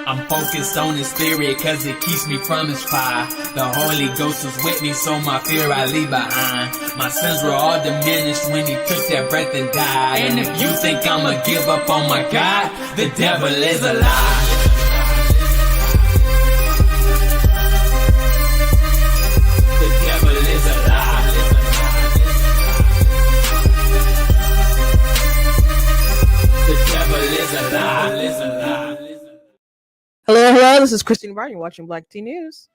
I'm focused on his spirit cause it keeps me from his fire. The Holy Ghost was with me, so my fear I leave behind. My sins were all diminished when he took that breath and died. And if you think I'ma give up on my God, the devil is a lie. The devil is a lie. The devil is a lie. Hello, this is Christine Barr. You're watching Black Tea News.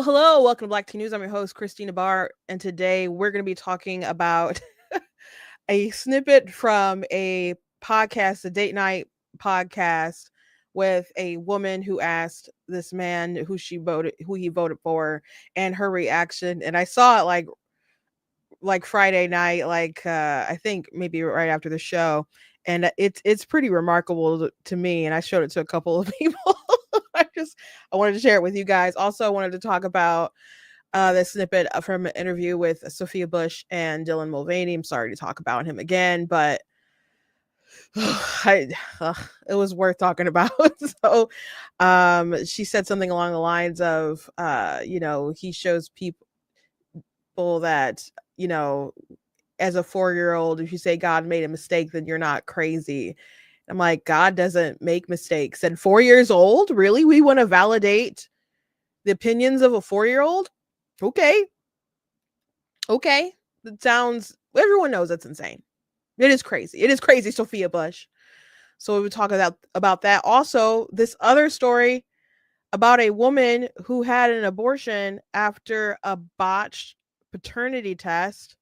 Hello, welcome to Black Tea News. I'm your host, Christina Barr, and today we're going to be talking about a snippet from a podcast, a date night podcast, with a woman who asked this man who he voted for, and her reaction. And I saw it like Friday night, I think maybe right after the show, and it's pretty remarkable to me. And I showed it to a couple of people. I wanted to share it with you guys. Also, I wanted to talk about the snippet from an interview with Sophia and Dylan Mulvaney. I'm sorry to talk about him again, but it was worth talking about. So she said something along the lines of, he shows people that, as a 4-year-old, if you say God made a mistake, then you're not crazy. I'm like, God doesn't make mistakes. And 4 years old, really? We want to validate the opinions of a 4-year-old? Okay. That sounds, everyone knows that's insane. It is crazy. It is crazy, Sophia Bush. So we would talk about that. Also, this other story about a woman who had an abortion after a botched paternity test,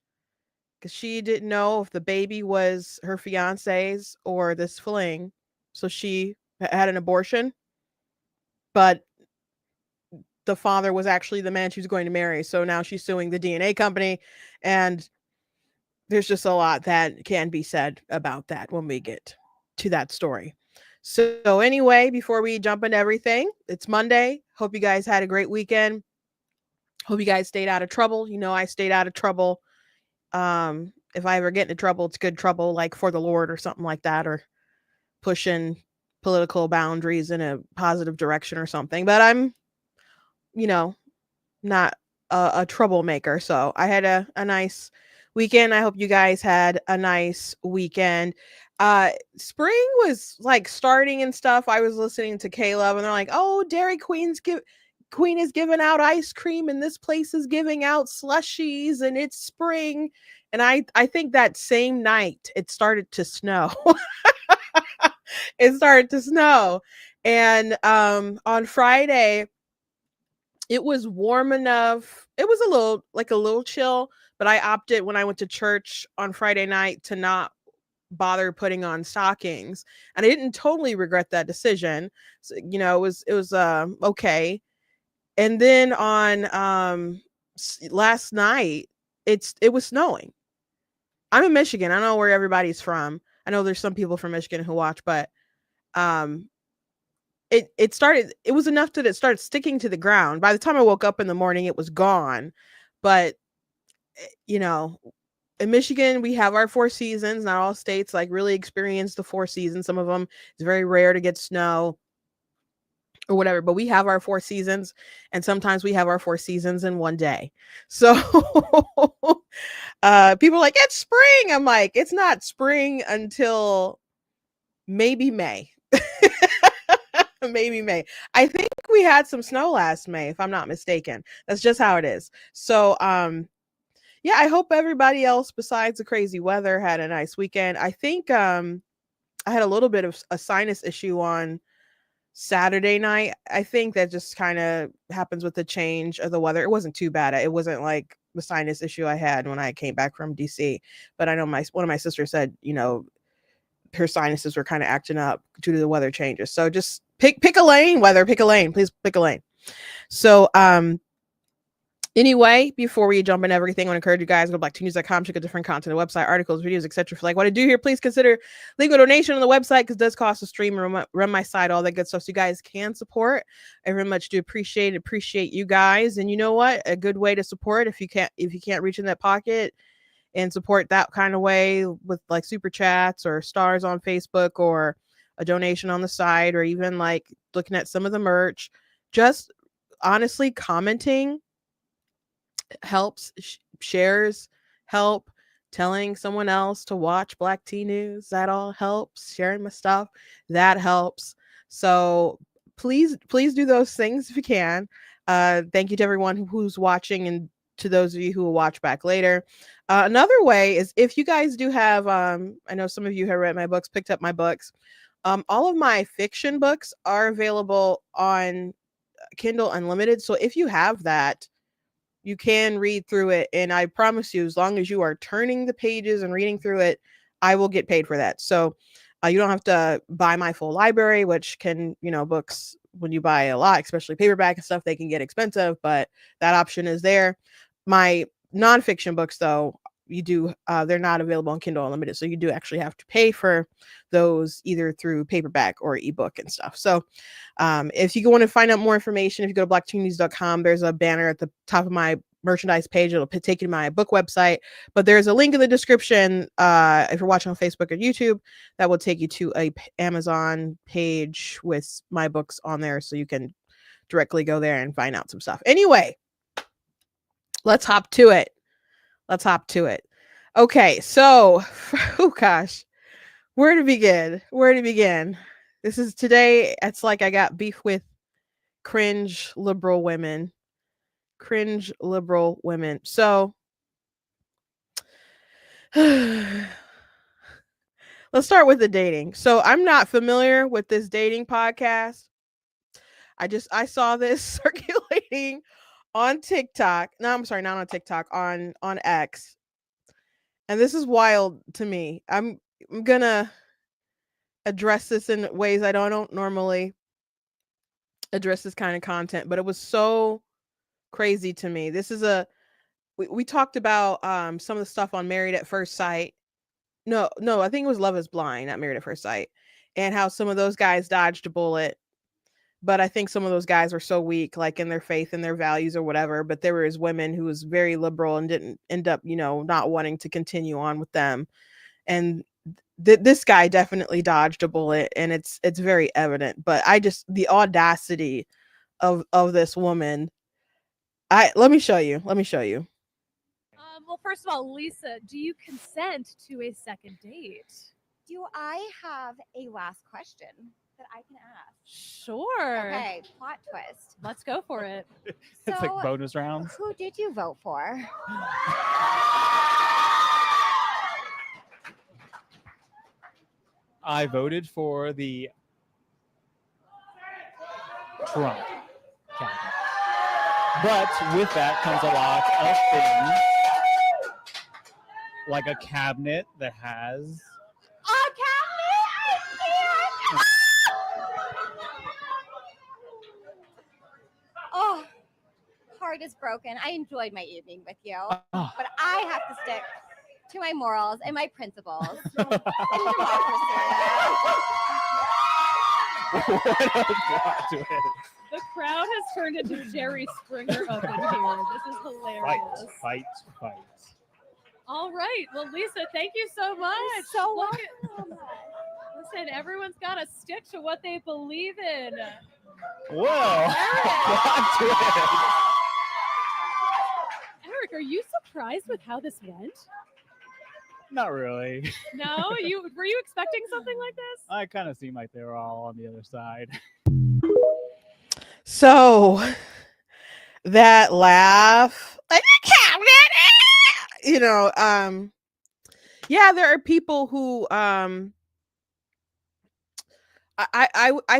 because she didn't know if the baby was her fiance's or this fling. So she had an abortion, but the father was actually the man she was going to marry. So now she's suing the DNA company, and there's just a lot that can be said about that when we get to that story. So anyway, before we jump into everything, it's Monday. Hope you guys had a great weekend. Hope you guys stayed out of trouble. I stayed out of trouble. If I ever get into trouble, it's good trouble, like for the Lord or something like that, or pushing political boundaries in a positive direction or something. But I'm, not a troublemaker. So I had a nice weekend. I hope you guys had a nice weekend. Spring was like starting and stuff. I was listening to Caleb, and they're like, "Oh, Dairy Queen is giving out ice cream, and this place is giving out slushies, and it's spring." And I think that same night it started to snow. It started to snow. And on Friday, it was warm enough. It was a little chill, but I opted when I went to church on Friday night to not bother putting on stockings. And I didn't totally regret that decision. So, it was okay. And then on last night, it was snowing. I'm in Michigan. I don't know where everybody's from. I know there's some people from Michigan who watch, but it was enough that it started sticking to the ground. By the time I woke up in the morning, it was gone. But in Michigan, we have our 4 seasons. Not all states really experience the 4 seasons. Some of them, it's very rare to get snow or whatever, but we have our 4 seasons, and sometimes we have our 4 seasons in one day. So people are like, it's spring. I'm like, it's not spring until maybe May. Maybe May. I think we had some snow last May, if I'm not mistaken. That's just how it is. So yeah, I hope everybody else besides the crazy weather had a nice weekend. I think I had a little bit of a sinus issue on Saturday night. I think that just kind of happens with the change of the weather. It wasn't too bad. It wasn't like the sinus issue I had when I came back from DC. But I know one of my sisters said, her sinuses were kind of acting up due to the weather changes. So just pick a lane, pick a lane, please pick a lane. So anyway, before we jump into everything, I want to encourage you guys, go to botched.com, check out different content, website, articles, videos, etc. If you like what I do here, please consider leaving a donation on the website, because it does cost to stream and run my site, all that good stuff, so you guys can support. I very much do appreciate you guys. And you know what? A good way to support, if you can't reach in that pocket and support that kind of way with like super chats or stars on Facebook or a donation on the side, or even like looking at some of the merch, just honestly commenting helps. Shares help. Telling someone else to watch Black Tea News, that all helps. Sharing my stuff, that helps. So please do those things if you can. Thank you to everyone who's watching, and to those of you who will watch back later. Another way is, if you guys do have I know some of you have read my books, picked up my books. All of my fiction books are available on Kindle Unlimited. So if you have that, you can read through it. And I promise you, as long as you are turning the pages and reading through it, I will get paid for that. So you don't have to buy my full library, which can, books, when you buy a lot, especially paperback and stuff, they can get expensive, but that option is there. My nonfiction books, though, they're not available on Kindle Unlimited. So you do actually have to pay for those, either through paperback or ebook and stuff. So if you want to find out more information, if you go to blackteennews.com, there's a banner at the top of my merchandise page. It'll take you to my book website, but there's a link in the description if you're watching on Facebook or YouTube that will take you to a Amazon page with my books on there, so you can directly go there and find out some stuff. Anyway, let's hop to it. Okay, so oh gosh, where to begin? This is today. It's like I got beef with cringe liberal women. So let's start with the dating. So I'm not familiar with this dating podcast. I saw this circulating on TikTok. No, I'm sorry, not on TikTok, on X. And this is wild to me. I'm gonna address this in ways I don't normally address this kind of content, but it was so crazy to me. This is we talked about some of the stuff on Married at First Sight. No, I think it was Love is Blind, not Married at First Sight, and how some of those guys dodged a bullet. But I think some of those guys were so weak, like in their faith and their values or whatever. But there was women who was very liberal and didn't end up, not wanting to continue on with them. And this guy definitely dodged a bullet, and it's very evident. But the audacity of this woman. Let me show you. Well, first of all, Lisa, do you consent to a second date? Do I have a last question that I can ask? Sure. Okay, plot twist. Let's go for it. It's like bonus rounds. Who did you vote for? I voted for the Trump cabinet. But with that comes a lot of things, like a cabinet that has... A cabinet? I can't! Oh, heart is broken. I enjoyed my evening with you, but I have to stick to my morals and my principles and democracy. What a plot twist. The crowd has turned into Jerry Springer up in here. This is hilarious. Fight. All right. Well, Lisa, thank you so much. So welcome. Listen, everyone's got to stick to what they believe in. Whoa. Plot twist. Eric, are you surprised with how this went? Not really. No? Were you expecting something like this? I kind of seem like they were all on the other side. So that laugh, like, yeah, there are people who I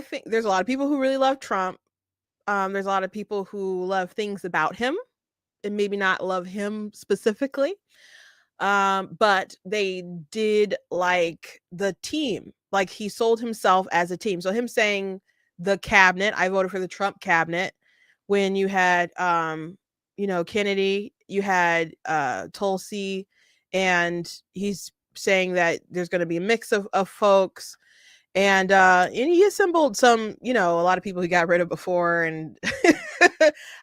think there's a lot of people who really love Trump. There's a lot of people who love things about him and maybe not love him specifically. But they did like the team, like he sold himself as a team. So him saying the cabinet. I voted for the Trump cabinet. When you had Kennedy, you had Tulsi, and he's saying that there's going to be a mix of folks. And he assembled some, a lot of people he got rid of before, and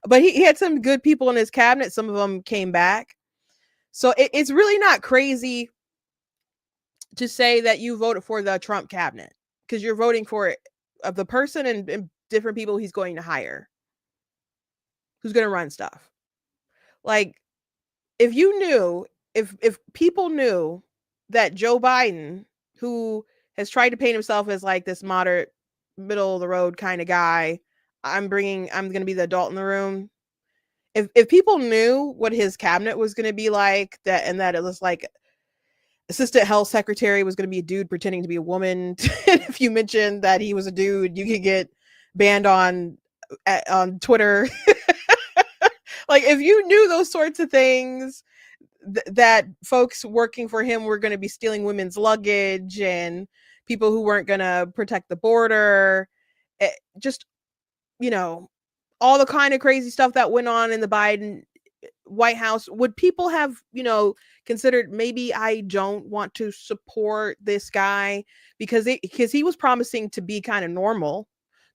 but he had some good people in his cabinet. Some of them came back. So it's really not crazy to say that you voted for the Trump cabinet, because you're voting for the person and different people he's going to hire, who's going to run stuff. Like, if people knew that Joe Biden, who has tried to paint himself as like this moderate, middle of the road kind of guy, I'm going to be the adult in the room. If people knew what his cabinet was going to be like, that it was like assistant health secretary was going to be a dude pretending to be a woman. If you mentioned that he was a dude, you could get banned on Twitter. Like, if you knew those sorts of things, that folks working for him were going to be stealing women's luggage, and people who weren't going to protect the border, just, all the kind of crazy stuff that went on in the Biden White House, would people have, considered, maybe I don't want to support this guy because he was promising to be kind of normal,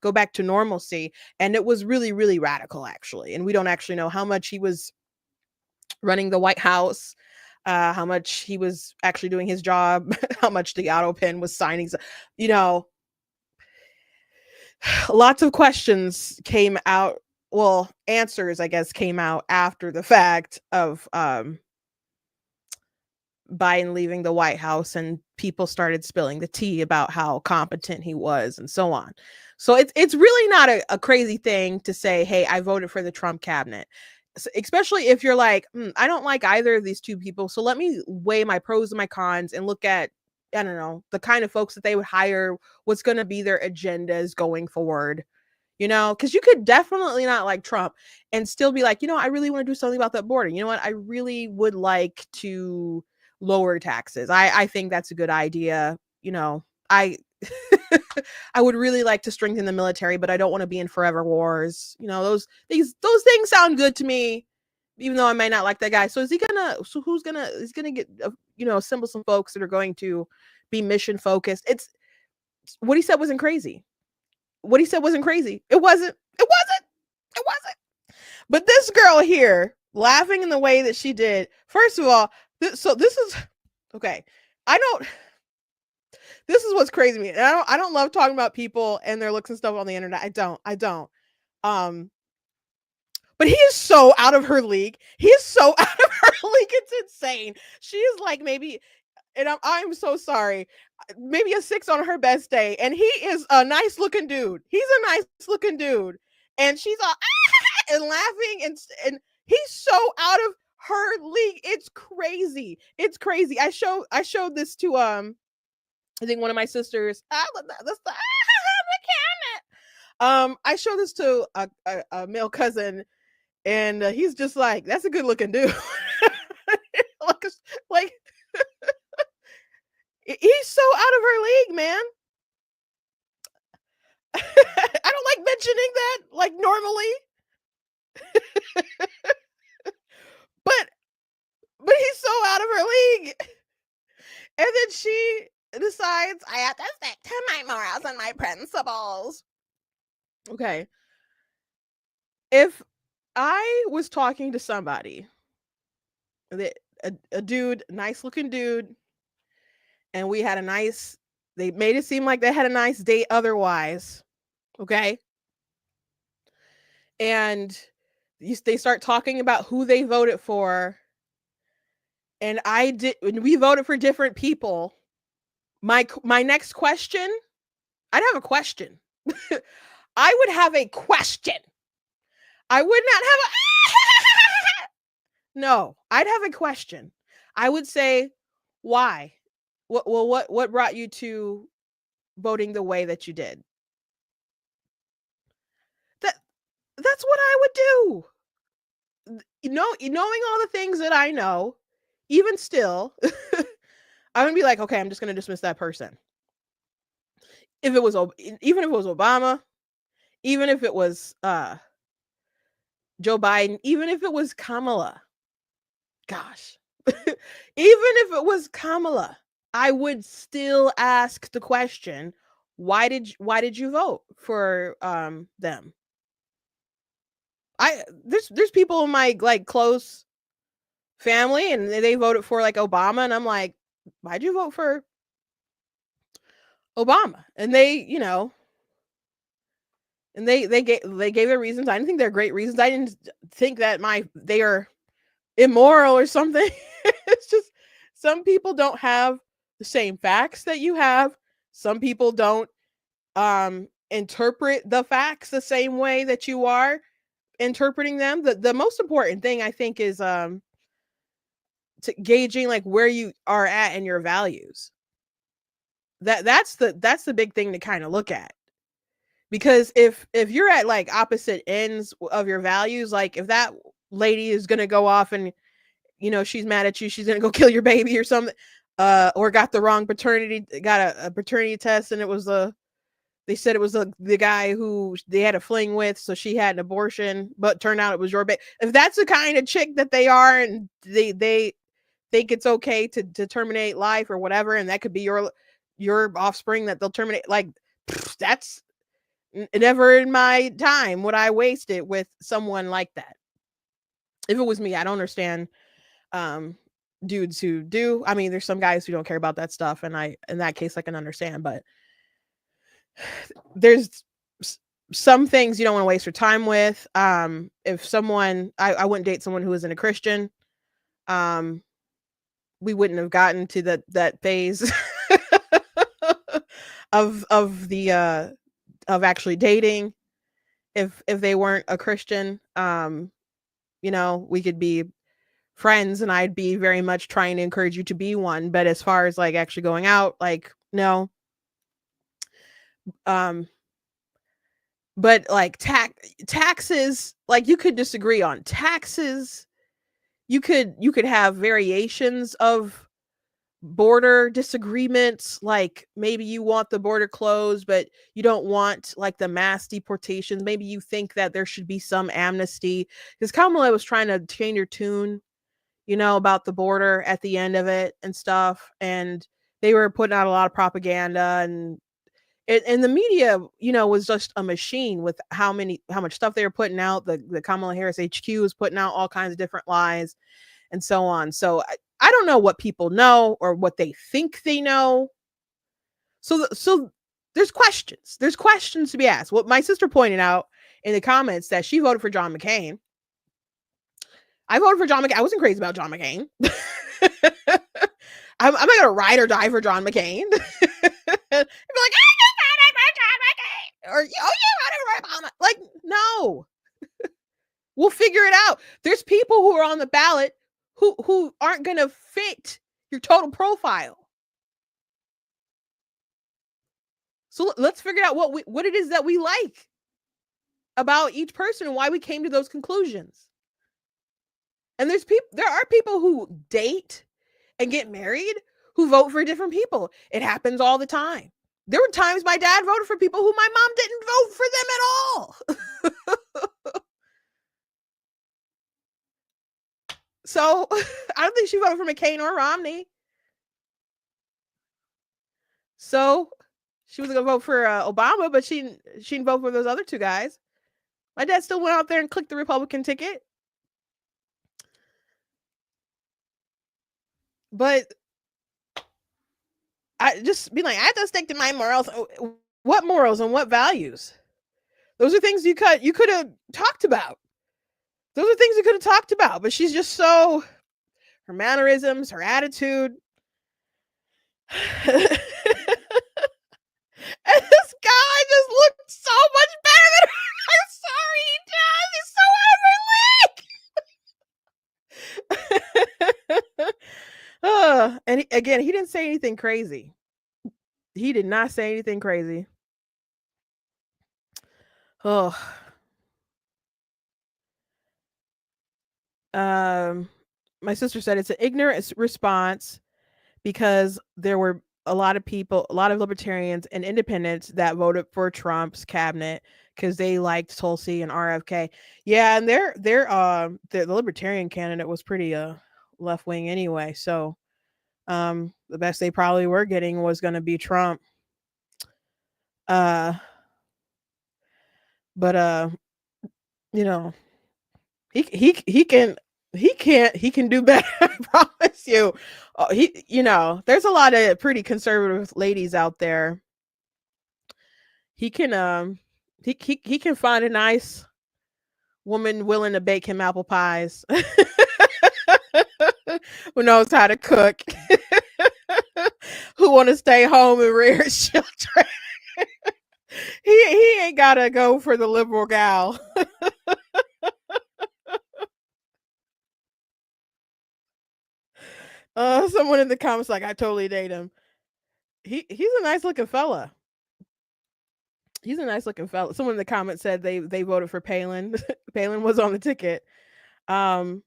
go back to normalcy. And it was really, really radical, actually. And we don't actually know how much he was running the White House, how much he was actually doing his job, how much the auto pen was signing. Lots of questions came out. Well, answers, I guess, came out after the fact of Biden leaving the White House, and people started spilling the tea about how competent he was and so on. So it's really not a crazy thing to say, hey, I voted for the Trump cabinet, especially if you're like, I don't like either of these two people. So let me weigh my pros and my cons and look at, I don't know, the kind of folks that they would hire, what's going to be their agendas going forward. Because you could definitely not like Trump and still be like, I really want to do something about that border. You know what? I really would like to lower taxes. I think that's a good idea. I I would really like to strengthen the military, but I don't want to be in forever wars. Those things sound good to me, even though I might not like that guy. So he's gonna get, assemble some folks that are going to be mission focused. It's what he said wasn't crazy. It wasn't. But this girl here, laughing in the way that she did, first of all, this is okay. This is what's crazy to me. And I don't love talking about people and their looks and stuff on the internet. I don't. But he is so out of her league. It's insane. She is like, maybe, and I'm so sorry, maybe a 6 on her best day, and he is a nice looking dude. And she's all and laughing, and he's so out of her league. It's crazy. I showed this to I think one of my sisters. I showed this to a male cousin, and he's just like, that's a good looking dude. like he's so out of her league, man. I don't like mentioning that, like, normally. but he's so out of her league. And then she decides, I have to stick to my morals and my principles. Okay. If I was talking to somebody, a dude, nice looking dude, and we had they made it seem like they had a nice date otherwise, okay? And they start talking about who they voted for, and we voted for different people. My next question, I'd have a question. I would have a question. I would not have no, I'd have a question. I would say, why? What brought you to voting the way that you did? That's what I would do. Knowing all the things that I know, even still, I'm gonna be like, okay, I'm just gonna dismiss that person. Even if it was Obama, even if it was Joe Biden, even if it was Kamala, gosh, even if it was Kamala, I would still ask the question, why did you vote for them? There's people in my like close family and they voted for like Obama, and I'm like, why'd you vote for Obama? And they, and they gave their reasons. I didn't think they're great reasons. I didn't think that they are immoral or something. It's just some people don't have the same facts that you have. Some people don't interpret the facts the same way that you are interpreting them. The most important thing I think is to gauging like where you are at in your values. That's the big thing to kind of look at. Because if you're at like opposite ends of your values, like if that lady is going to go off and she's mad at you, she's going to go kill your baby or something, or got the wrong paternity, got a paternity test, and it was they said it was the guy who they had a fling with, so she had an abortion, but turned out it was your baby. If that's the kind of chick that they are, and they think it's okay to terminate life or whatever, and that could be your offspring that they'll terminate, like that's never in my time would I waste it with someone like that. If it was me, I don't understand dudes who do. I mean, there's some guys who don't care about that stuff, and in that case I can understand, but there's some things you don't want to waste your time with. If someone, I wouldn't date someone who isn't a Christian. We wouldn't have gotten to that phase of actually dating if they weren't a Christian. We could be friends and I'd be very much trying to encourage you to be one, but as far as like actually going out, like no. But like taxes, like you could disagree on taxes. You could have variations of border disagreements, like maybe you want the border closed but you don't want like the mass deportations. Maybe you think that there should be some amnesty, because Kamala was trying to change her tune about the border at the end of it and stuff, and they were putting out a lot of propaganda, and the media was just a machine with how much stuff they were putting out. The Kamala Harris HQ was putting out all kinds of different lies and so on. So I don't know what people know or what they think they know. So there's questions. There's questions to be asked. What my sister pointed out in the comments, that she voted for John McCain. I voted for John McCain. I wasn't crazy about John McCain. I'm not gonna ride or die for John McCain. Be like, or you voted for Obama. Like, no. We'll figure it out. There's people who are on the ballot who aren't going to fit your total profile. So let's figure out what it is that we like about each person and why we came to those conclusions. And there are people who date and get married who vote for different people. It happens all the time. There were times my dad voted for people who my mom didn't vote for them at all. So I don't think she voted for McCain or Romney. So she was going to vote for Obama, but she didn't vote for those other two guys. My dad still went out there and clicked the Republican ticket. But I just be like, I have to stick to my morals. What morals and what values? Those are things you could have talked about. Those are things you could have talked about. But she's just so, her mannerisms, her attitude. And this guy just looked so much better than her. I'm sorry, he does. He's so out of my league. And he didn't say anything crazy. He did not say anything crazy. Oh. My sister said it's an ignorant response because there were a lot of people, a lot of libertarians and independents that voted for Trump's cabinet because they liked Tulsi and RFK. Yeah, and the libertarian candidate was pretty left wing anyway. So the best they probably were getting was going to be Trump. Uh, but you know, he can do better. I promise you. There's a lot of pretty conservative ladies out there. He can he can find a nice woman willing to bake him apple pies. Who knows how to cook. Who want to stay home and rear his children. He ain't gotta go for the liberal gal. Someone in the comments like, I totally date him. He's a nice looking fella. He's a nice looking fella. Someone in the comments said they voted for Palin. Palin was on the ticket. And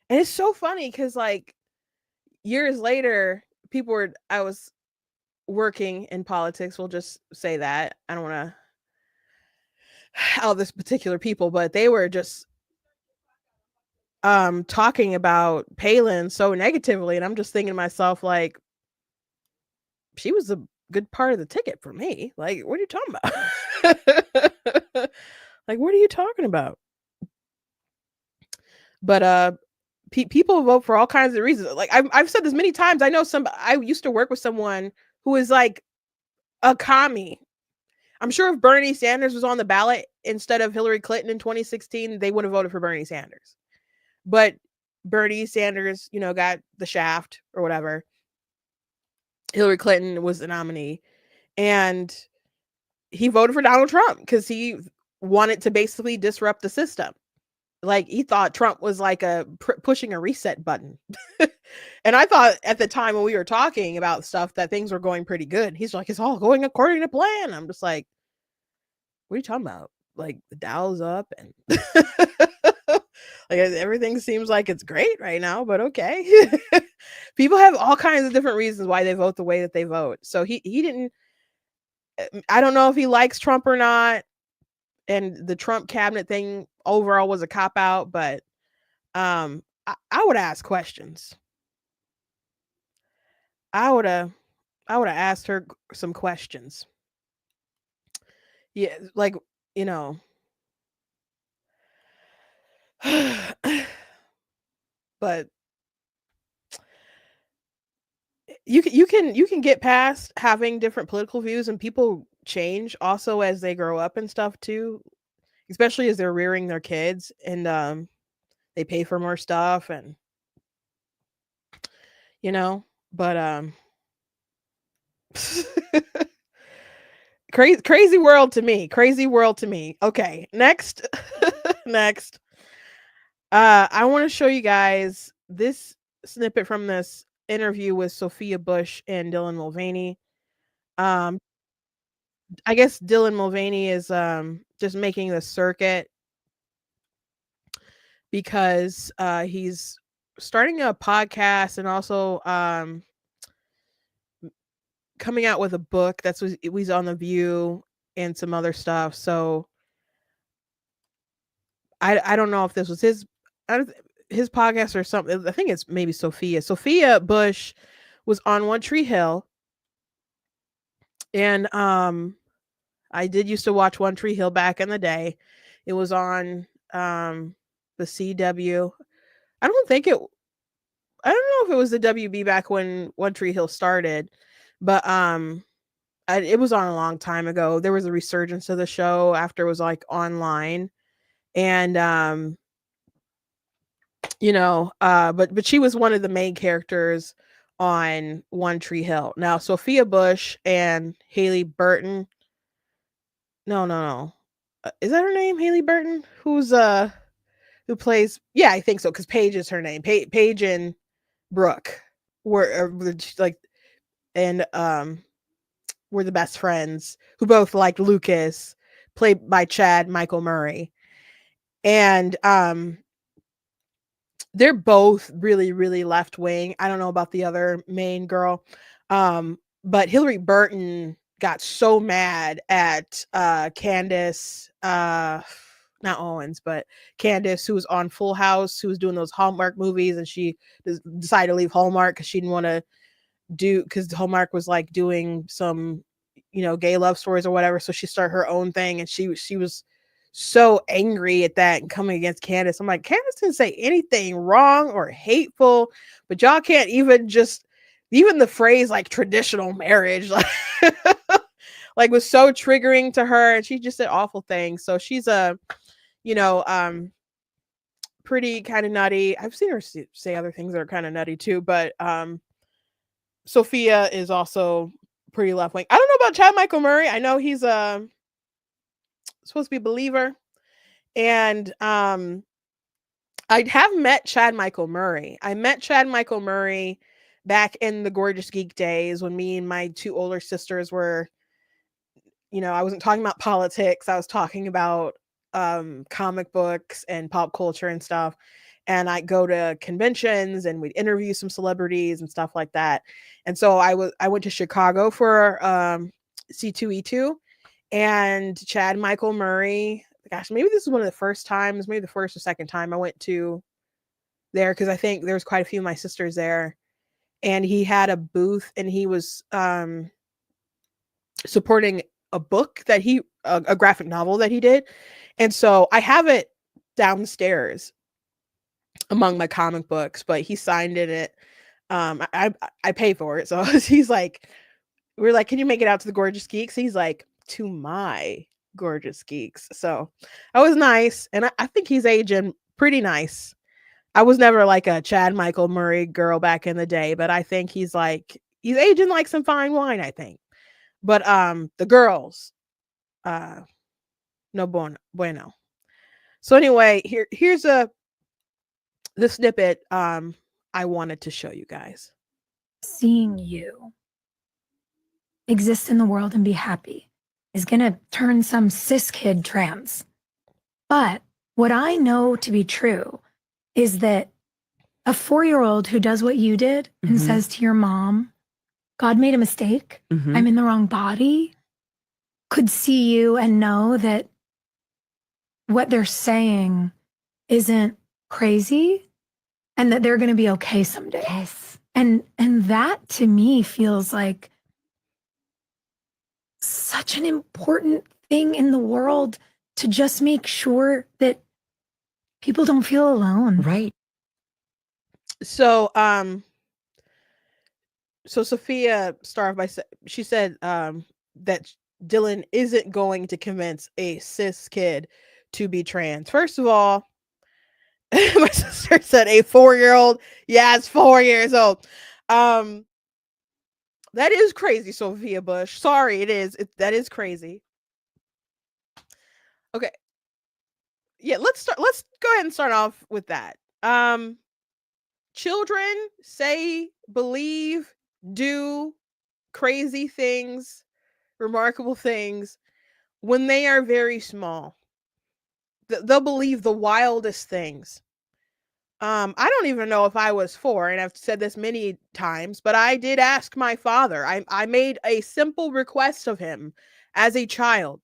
it's so funny because like years later, I was working in politics. We'll just say that. I don't want to out this particular people, but they were just talking about Palin so negatively, and I'm just thinking to myself like, she was a good part of the ticket for me. Like, what are you talking about? Like, what are you talking about? But people vote for all kinds of reasons. Like I've said this many times. I used to work with someone who is like a commie. I'm sure if Bernie Sanders was on the ballot instead of Hillary Clinton in 2016, they would have voted for Bernie Sanders. But Bernie Sanders, got the shaft or whatever. Hillary Clinton was the nominee, and he voted for Donald Trump because he wanted to basically disrupt the system. Like he thought Trump was like pushing a reset button. And I thought at the time when we were talking about stuff that things were going pretty good. He's like, it's all going according to plan. I'm just like, what are you talking about? Like the Dow's up and like everything seems like it's great right now, but okay. People have all kinds of different reasons why they vote the way that they vote. So he didn't, I don't know if he likes Trump or not. And the Trump cabinet thing overall was a cop out, but I would ask questions. I would have asked her some questions. Yeah, like, but you can get past having different political views, and people change also as they grow up and stuff too, especially as they're rearing their kids and they pay for more stuff and but crazy world to me. Okay, next. Next, I want to show you guys this snippet from this interview with Sophia Bush and Dylan Mulvaney. I guess Dylan Mulvaney is just making the circuit because he's starting a podcast and also coming out with a book that's was on The View and some other stuff. So I don't know if this was his podcast or something. I think it's maybe Sophia. Sophia Bush was on One Tree Hill, and I did used to watch One Tree Hill back in the day. It was on the CW. I don't know if it was the WB back when One Tree Hill started, but it was on a long time ago. There was a resurgence of the show after it was like online, and but she was one of the main characters on One Tree Hill. Now Sophia Bush and Haley Burton. No. Is that her name? Haley Burton? Who plays? Yeah, I think so, because Paige is her name. Paige and Brooke were like, and were the best friends who both liked Lucas, played by Chad Michael Murray. And they're both really, really left wing. I don't know about the other main girl. But Hillary Burton got so mad at Candace, not Owens, but Candace, who was on Full House, who was doing those Hallmark movies, and she decided to leave Hallmark because she didn't want to because Hallmark was like doing some, gay love stories or whatever. So she started her own thing, and she was so angry at that and coming against Candace. I'm like, Candace didn't say anything wrong or hateful, but y'all can't even the phrase like traditional marriage, like was so triggering to her, and she just said awful things. So she's a, pretty kind of nutty. I've seen her say other things that are kind of nutty too, but Sophia is also pretty left wing. I don't know about Chad Michael Murray. I know he's supposed to be a believer, and I have met Chad Michael Murray. I met Chad Michael Murray back in the Gorgeous Geek days when me and my two older sisters were, I wasn't talking about politics. I was talking about comic books and pop culture and stuff. And I go to conventions and we'd interview some celebrities and stuff like that. And so I went to Chicago for C2E2, and Chad Michael Murray, gosh, maybe this is one of the first times, maybe the first or second time I went to there, because I think there's quite a few of my sisters there. And he had a booth, and he was supporting a book that a graphic novel that he did. And so I have it downstairs among my comic books, but he signed in it. I pay for it. So he's like, we're like, can you make it out to the Gorgeous Geeks? He's like, to my Gorgeous Geeks. So that was nice. And I think he's aging pretty nice. I was never like a Chad Michael Murray girl back in the day, but I think he's aging like some fine wine, I think. But the girls, no bueno. So anyway, here's the snippet I wanted to show you guys. Seeing you exist in the world and be happy is gonna turn some cis kid trans. But what I know to be true is that a 4-year-old who does what you did and says to your mom, God made a mistake, I'm in the wrong body, could see you and know that what they're saying isn't crazy and that they're going to be okay someday. Yes. And that to me feels like such an important thing in the world, to just make sure that people don't feel alone. Right. So Sophia started by she said that Dylan isn't going to convince a cis kid to be trans. First of all, my sister said a 4-year-old. Yeah, it's 4 years old. That is crazy, Sophia Bush. Sorry, it is. That is crazy. Okay. Yeah, let's go ahead and start off with that. Children say, believe, do crazy things, remarkable things when they are very small. They'll believe the wildest things. I don't even know if I was 4, and I've said this many times, but I did ask my father. I made a simple request of him as a child.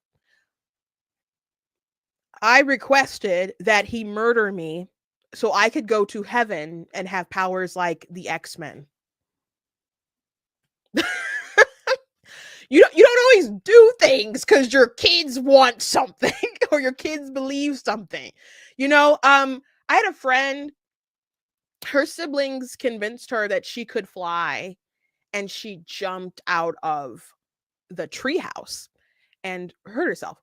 I requested that he murder me so I could go to heaven and have powers like the X-Men. You don't always do things because your kids want something or your kids believe something. I had a friend, her siblings convinced her that she could fly, and she jumped out of the treehouse and hurt herself.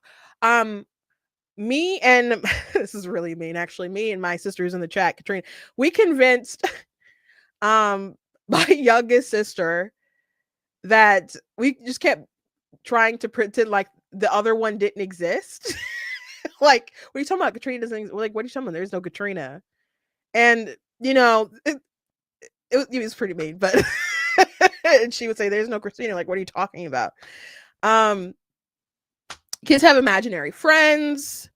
Me and this is really mean, actually. Me and my sisters in the chat, Katrina, we convinced my youngest sister that we just kept trying to pretend like the other one didn't exist. Like, what are you talking about? Katrina doesn't exist. We're like, what are you talking about? There's no Katrina. And it was pretty mean, but and she would say, there's no Christina. Like, what are you talking about? Kids have imaginary friends.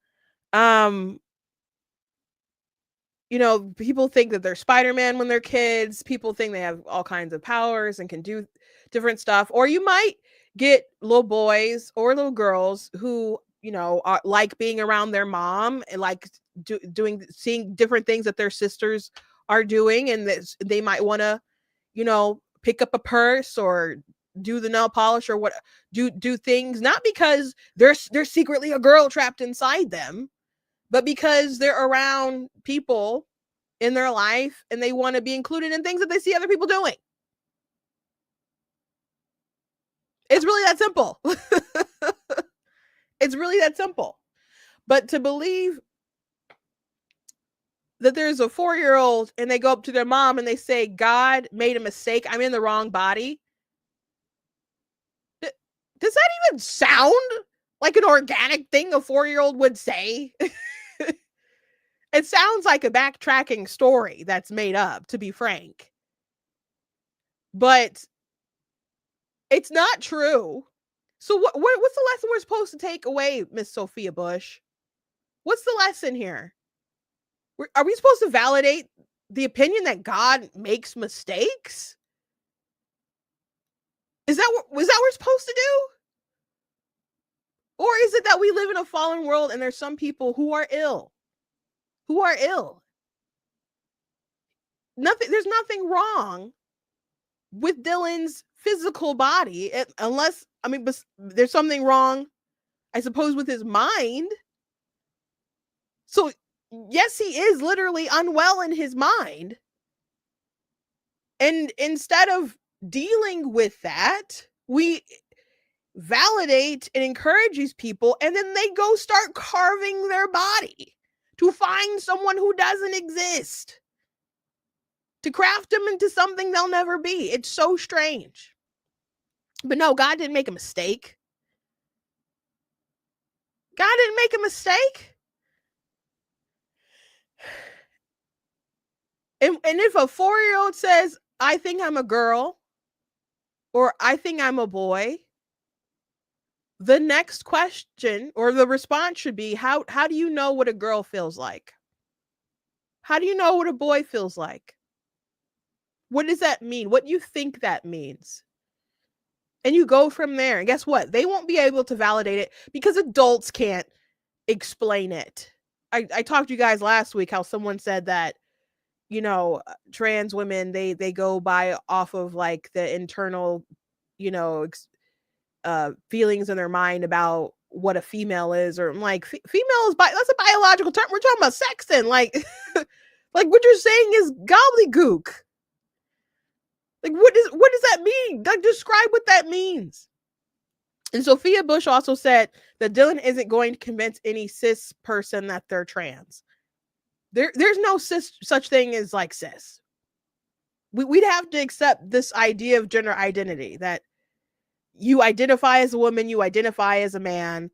you know, people think that they're Spider-Man when they're kids. People think they have all kinds of powers and can do different stuff. Or you might get little boys or little girls who, you know, are like being around their mom and like seeing different things that their sisters are doing, and that they might want to, you know, pick up a purse or do the nail polish or what, do things, not because there's secretly a girl trapped inside them, but because they're around people in their life and they want to be included in things that they see other people doing. It's really that simple. It's really that simple. But to believe that there's a 4-year-old and they go up to their mom and they say, God made a mistake, I'm in the wrong body. Does that even sound like an organic thing a 4-year-old would say? It sounds like a backtracking story that's made up, to be frank. But it's not true. So what's the lesson we're supposed to take away, Miss Sophia Bush? What's the lesson here? Are we supposed to validate the opinion that God makes mistakes? Is that what we're supposed to do? Or is it that we live in a fallen world and there's some people who are ill? There's nothing wrong with Dylan's physical body, unless, I mean, there's something wrong, I suppose, with his mind. So yes, he is literally unwell in his mind. And instead of dealing with that, we validate and encourage these people, and then they go start carving their body to find someone who doesn't exist, to craft them into something they'll never be. It's so strange. But no, God didn't make a mistake. God didn't make a mistake. And if a 4-year-old says, I think I'm a girl, or I think I'm a boy, the next question or the response should be, how do you know what a girl feels like? How do you know what a boy feels like? What does that mean? What do you think that means? And you go from there. And guess what? They won't be able to validate it because adults can't explain it. I talked to you guys last week how someone said that, you know, trans women, they go by off of like the internal, you know, feelings in their mind about what a female is, or I'm like, female is that's a biological term. We're talking about sex then. Like, like what you're saying is gobbledygook. Like, what does that mean? Like, describe what that means. And Sophia Bush also said that Dylan isn't going to convince any cis person that they're trans. There's no such thing as like cis. We'd have to accept this idea of gender identity, that you identify as a woman, you identify as a man,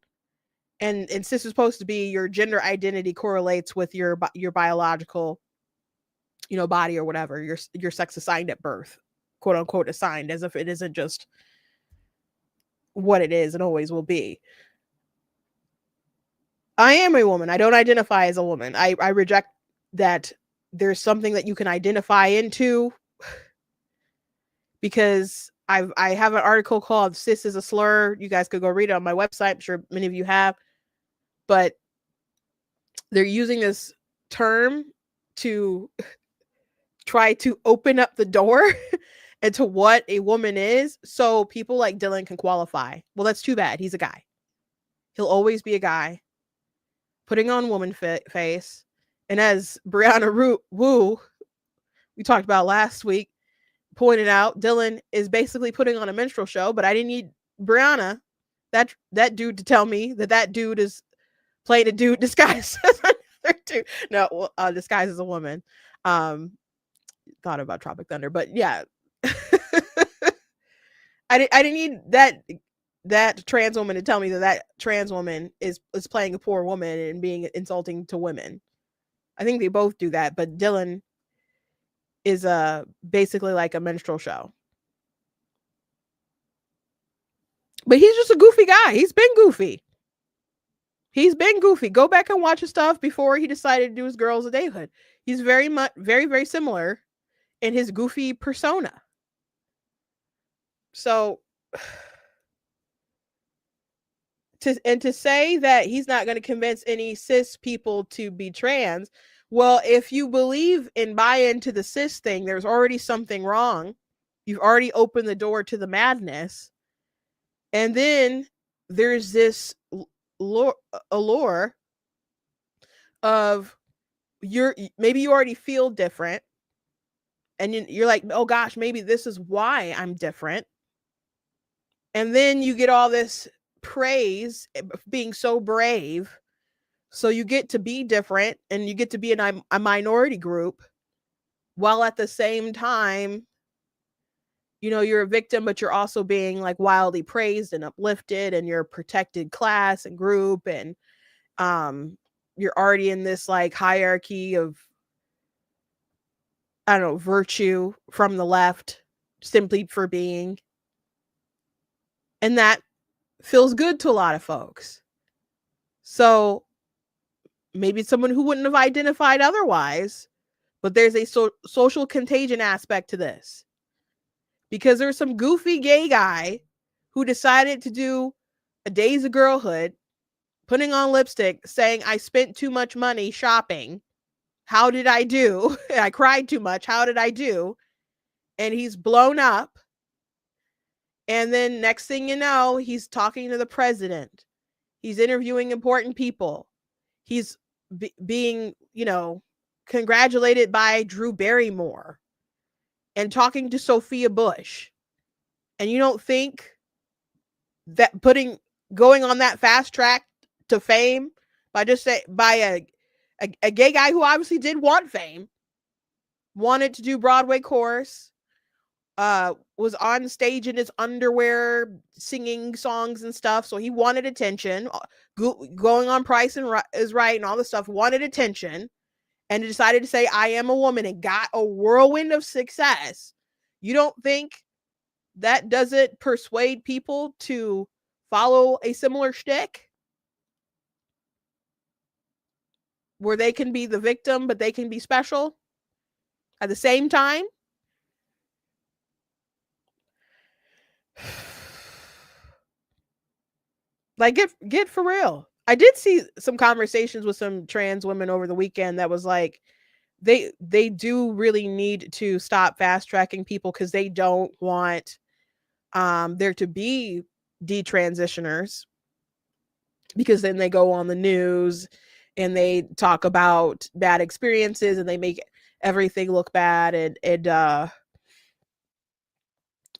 and cis is supposed to be your gender identity correlates with your biological, you know, body or whatever, your sex assigned at birth, quote unquote assigned, as if it isn't just what it is and always will be. I am a woman. I don't identify as a woman. I reject that there's something that you can identify into, because I have an article called Cis is a Slur. You guys could go read it on my website. I'm sure many of you have. But they're using this term to try to open up the door into what a woman is, so people like Dylan can qualify. Well, that's too bad. He's a guy. He'll always be a guy putting on woman face. And as Brianna Wu, we talked about last week, pointed out, Dylan is basically putting on a minstrel show. But I didn't need Brianna, that dude, to tell me that dude is playing a dude disguised as another dude. No, disguised as a woman. Thought about Tropic Thunder, but yeah. I didn't need that trans woman to tell me that trans woman is playing a poor woman and being insulting to women. I think they both do that, but Dylan is basically like a minstrel show. But he's just a goofy guy. He's been goofy. He's been goofy. Go back and watch his stuff before he decided to do his Girls a Day hood. He's very similar in his goofy persona. So to say that he's not going to convince any cis people to be trans, well, if you believe and buy into the cis thing, there's already something wrong. You've already opened the door to the madness. And then there's this allure of maybe you already feel different, and you're like, oh gosh, maybe this is why I'm different. And then you get all this praise being so brave, so you get to be different and you get to be in a minority group, while at the same time, you know, you're a victim, but you're also being like wildly praised and uplifted, and you're a protected class and group, and you're already in this like hierarchy of, I don't know, virtue from the left simply for being. And that feels good to a lot of folks. So maybe it's someone who wouldn't have identified otherwise, but there's a social contagion aspect to this. Because there's some goofy gay guy who decided to do a Days of Girlhood, putting on lipstick, saying, I spent too much money shopping. How did I do? I cried too much. How did I do? And he's blown up. And then next thing you know, he's talking to the president. He's interviewing important people. He's being, you know, congratulated by Drew Barrymore and talking to Sophia Bush. And you don't think that going on that fast track to fame by a gay guy who obviously did want fame, wanted to do Broadway chorus, was on stage in his underwear singing songs and stuff, so he wanted attention, going on Price is Right and all this stuff, wanted attention, and decided to say, I am a woman, and got a whirlwind of success. You don't think that doesn't persuade people to follow a similar shtick? Where they can be the victim, but they can be special at the same time? Like, get for real. I did see some conversations with some trans women over the weekend that was like, they do really need to stop fast tracking people, because they don't want there to be detransitioners, because then they go on the news and they talk about bad experiences and they make everything look bad, and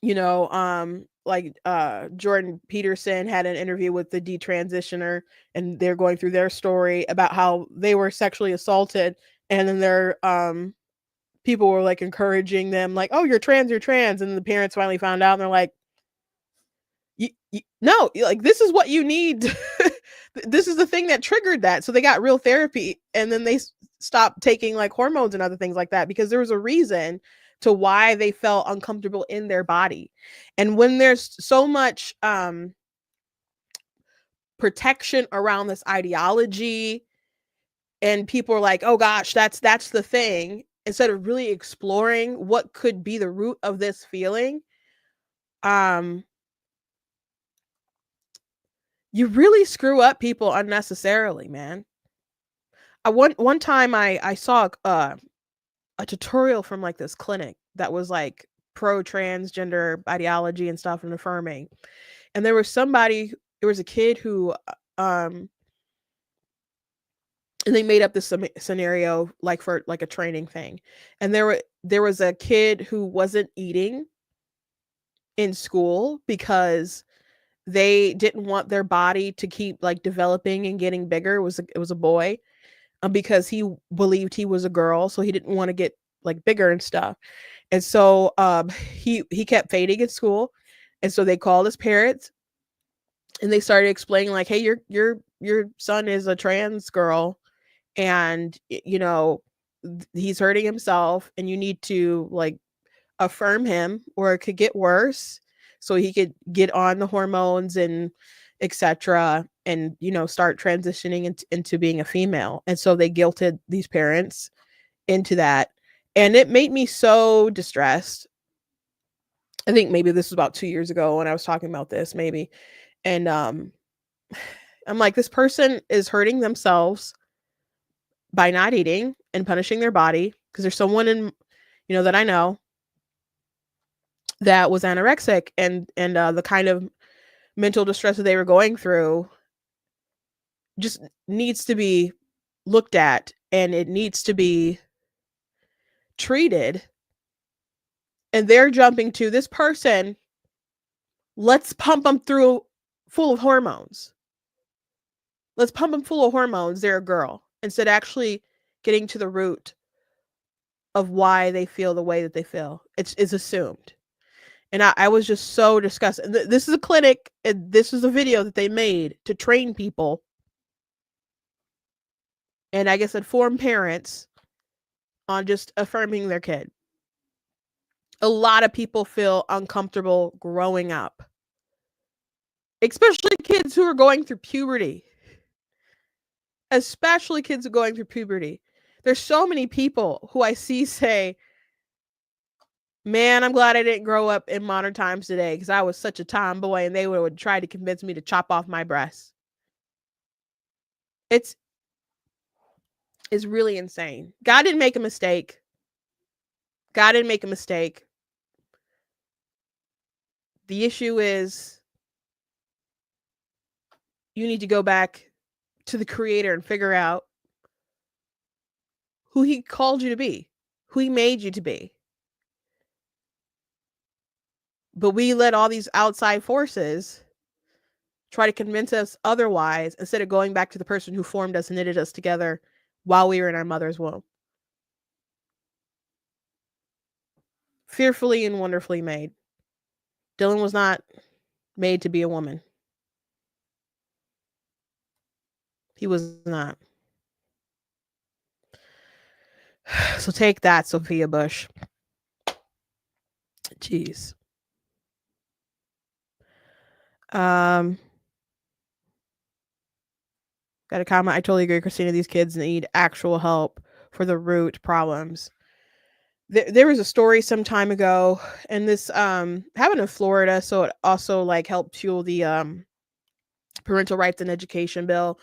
you know, like Jordan Peterson had an interview with the detransitioner, and they're going through their story about how they were sexually assaulted, and then their people were like encouraging them, like, oh, you're trans, and the parents finally found out, and they're like, no, like, this is what you need. This is the thing that triggered that. So they got real therapy, and then they stopped taking like hormones and other things like that, because there was a reason to why they felt uncomfortable in their body. And when there's so much protection around this ideology, and people are like, oh gosh, that's the thing, instead of really exploring what could be the root of this feeling, you really screw up people unnecessarily, man. One time I saw a tutorial from like this clinic that was like pro transgender ideology and stuff and affirming. And there was a kid who and they made up this scenario like for like a training thing. And there was a kid who wasn't eating in school because they didn't want their body to keep like developing and getting bigger. It was a boy, because he believed he was a girl, so he didn't want to get like bigger and stuff. And so he kept failing at school, and so they called his parents, and they started explaining like, hey, your son is a trans girl, and you know, he's hurting himself, and you need to like affirm him, or it could get worse, so he could get on the hormones and etc., and start transitioning into being a female. And so they guilted these parents into that, and it made me so distressed. I think maybe this was about 2 years ago when I was talking about this, maybe. And I'm like, this person is hurting themselves by not eating and punishing their body, because there's someone in that I know that was anorexic, and the kind of mental distress that they were going through just needs to be looked at, and it needs to be treated. And they're jumping to this person, let's pump them through full of hormones. Let's pump them full of hormones. They're a girl, instead of actually getting to the root of why they feel the way that they feel. It's assumed. And I was just so disgusted. This is a clinic, and this is a video that they made to train people, and I guess inform parents on just affirming their kid. A lot of people feel uncomfortable growing up, especially kids who are going through puberty. Especially kids who are going through puberty. There's so many people who I see say, man, I'm glad I didn't grow up in modern times today, because I was such a tomboy, and they would try to convince me to chop off my breasts. It's really insane. God didn't make a mistake. God didn't make a mistake. The issue is, you need to go back to the Creator and figure out who He called you to be, who He made you to be. But we let all these outside forces try to convince us otherwise, instead of going back to the person who formed us and knitted us together while we were in our mother's womb. Fearfully and wonderfully made. Dylan was not made to be a woman. He was not. So take that, Sophia Bush. Jeez. Got a comment. I totally agree, Christina. These kids need actual help for the root problems. There was a story some time ago, and this happened in Florida, so it also helped fuel the parental rights and education bill.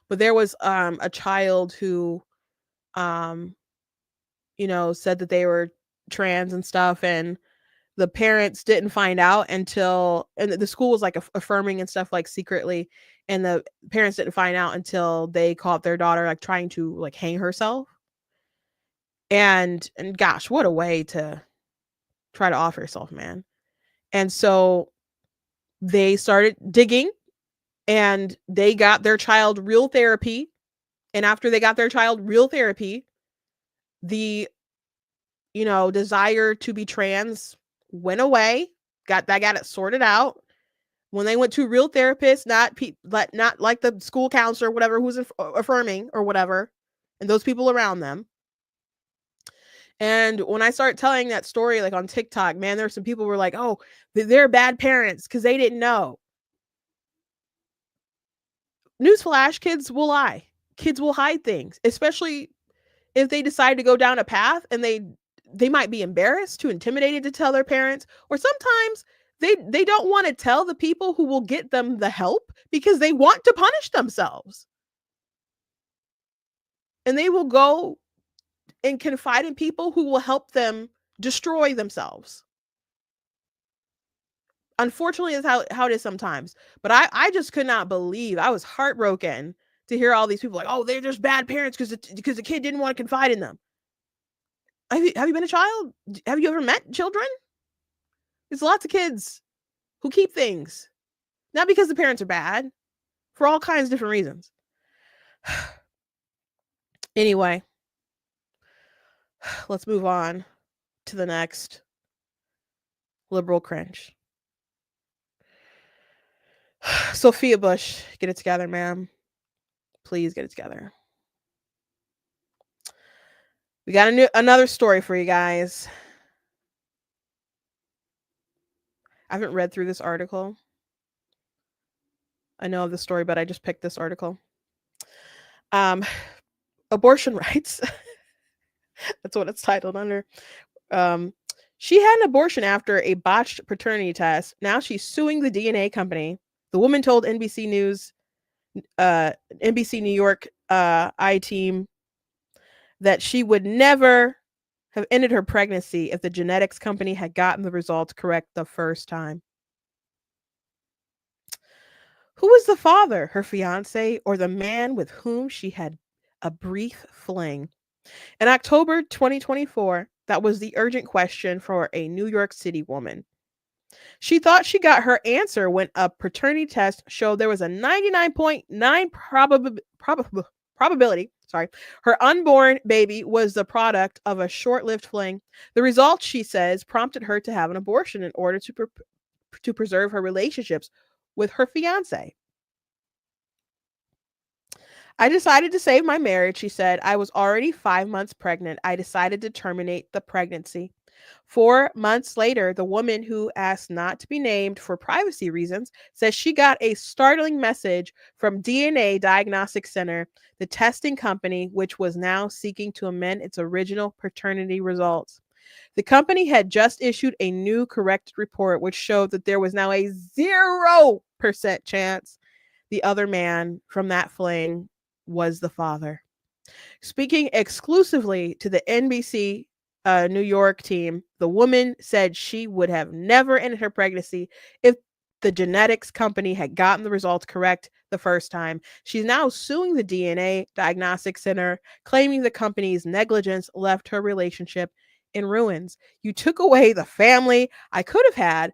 But there was a child who said that they were trans and stuff, and the parents didn't find out until, and the school was affirming and stuff secretly, and the parents didn't find out until they caught their daughter trying to hang herself. And gosh, what a way to try to off yourself, man. And so they started digging, and they got their child real therapy. And after they got their child real therapy, the desire to be trans went away. Got it sorted out. When they went to real therapists, not like the school counselor or whatever who's affirming or whatever, and those people around them. And when I started telling that story on TikTok, man, there were some people who were like, oh, they're bad parents because they didn't know. Newsflash, kids will lie. Kids will hide things, especially if they decide to go down a path, and they might be embarrassed, too intimidated to tell their parents, or sometimes they don't want to tell the people who will get them the help because they want to punish themselves. And they will go and confide in people who will help them destroy themselves. Unfortunately, that's how it is sometimes. But I just could not believe. I was heartbroken to hear all these people oh, they're just bad parents because the kid didn't want to confide in them. Have you been a child? Have you ever met children? There's lots of kids who keep things. Not because the parents are bad. For all kinds of different reasons. Anyway. Let's move on to the next liberal cringe. Sophia Bush, get it together, ma'am. Please get it together. We got another story for you guys. I haven't read through this article. I know the story, but I just picked this article. Abortion rights. That's what it's titled under. She had an abortion after a botched paternity test. Now she's suing the DNA company. The woman told NBC News, NBC New York I-Team that she would never have ended her pregnancy if the genetics company had gotten the results correct the first time. Who was the father, her fiance, or the man with whom she had a brief fling? In October 2024, that was the urgent question for a New York City woman. She thought she got her answer when a paternity test showed there was a 99.9 probability, her unborn baby was the product of a short-lived fling. The results, she says, prompted her to have an abortion in order to preserve her relationships with her fiance. I decided to save my marriage, she said. I was already 5 months pregnant. I decided to terminate the pregnancy. 4 months later, the woman, who asked not to be named for privacy reasons, says she got a startling message from DNA Diagnostic Center, the testing company, which was now seeking to amend its original paternity results. The company had just issued a new corrected report, which showed that there was now a 0% chance the other man from that fling was the father. Speaking exclusively to the NBC New York team, the woman said she would have never ended her pregnancy if the genetics company had gotten the results correct the first time. She's now suing the DNA Diagnostic Center, claiming the company's negligence left her relationship in ruins. You took away the family I could have had.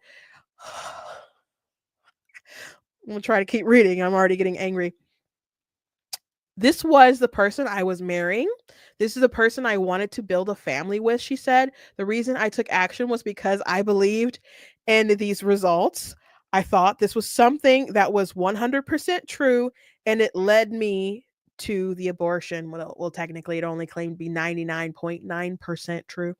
I'm going to try to keep reading. I'm already getting angry. This was the person I was marrying. This is the person I wanted to build a family with, she said. The reason I took action was because I believed in these results. I thought this was something that was 100% true, and it led me to the abortion. Well, technically, it only claimed to be 99.9% true.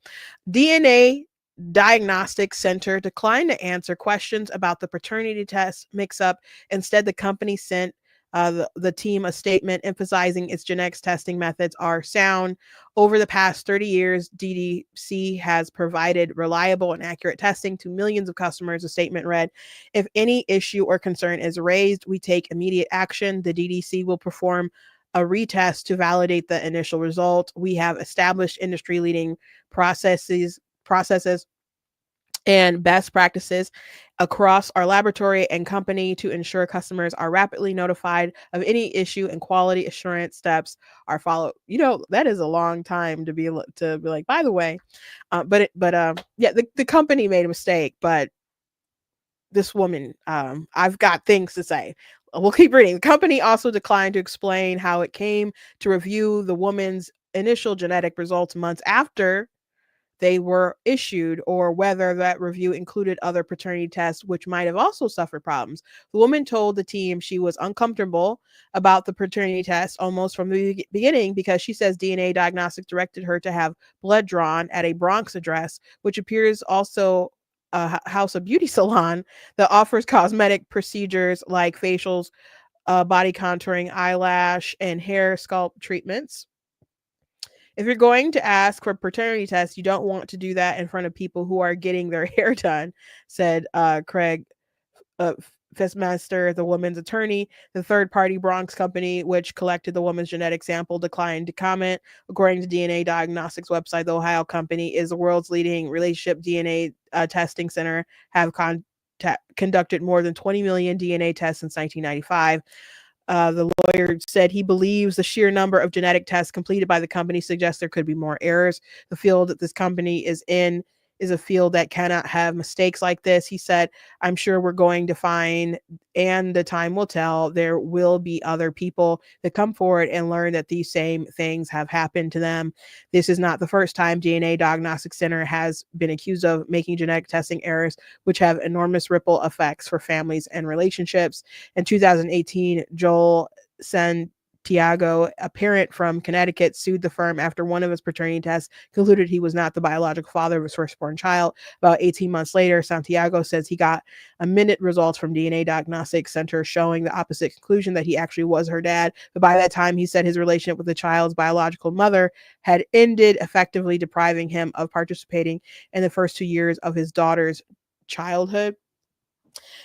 DNA Diagnostic Center declined to answer questions about the paternity test mix-up. Instead, the company sent the team a statement emphasizing its genetics testing methods are sound. Over the past 30 years, DDC has provided reliable and accurate testing to millions of customers. The statement read, if any issue or concern is raised, we take immediate action. The DDC will perform a retest to validate the initial result. We have established industry-leading processes and best practices across our laboratory and company to ensure customers are rapidly notified of any issue, and quality assurance steps are followed. That is a long time to be like, by the way, the company made a mistake, but this woman, I've got things to say. We'll keep reading. The company also declined to explain how it came to review the woman's initial genetic results months after they were issued, or whether that review included other paternity tests which might have also suffered problems. The woman told the team she was uncomfortable about the paternity test almost from the beginning because she says DNA Diagnostics directed her to have blood drawn at a Bronx address, which appears also a house of beauty salon that offers cosmetic procedures like facials, body contouring, eyelash, and hair sculpt treatments. If you're going to ask for paternity tests, you don't want to do that in front of people who are getting their hair done, said Craig Fessmaster, the woman's attorney. The third-party Bronx company, which collected the woman's genetic sample, declined to comment. According to DNA Diagnostics website, the Ohio company is the world's leading relationship DNA testing center, have conducted more than 20 million DNA tests since 1995. The lawyer said he believes the sheer number of genetic tests completed by the company suggests there could be more errors. The field that this company is in is a field that cannot have mistakes like this. He said, I'm sure we're going to find, and the time will tell, there will be other people that come forward and learn that these same things have happened to them. This is not the first time DNA Diagnostic Center has been accused of making genetic testing errors, which have enormous ripple effects for families and relationships. In 2018, Joel Santiago, a parent from Connecticut, sued the firm after one of his paternity tests concluded he was not the biological father of his firstborn child. About 18 months later, Santiago says he got minute results from DNA Diagnostics Center showing the opposite conclusion, that he actually was her dad. But by that time, he said his relationship with the child's biological mother had ended, effectively depriving him of participating in the first 2 years of his daughter's childhood.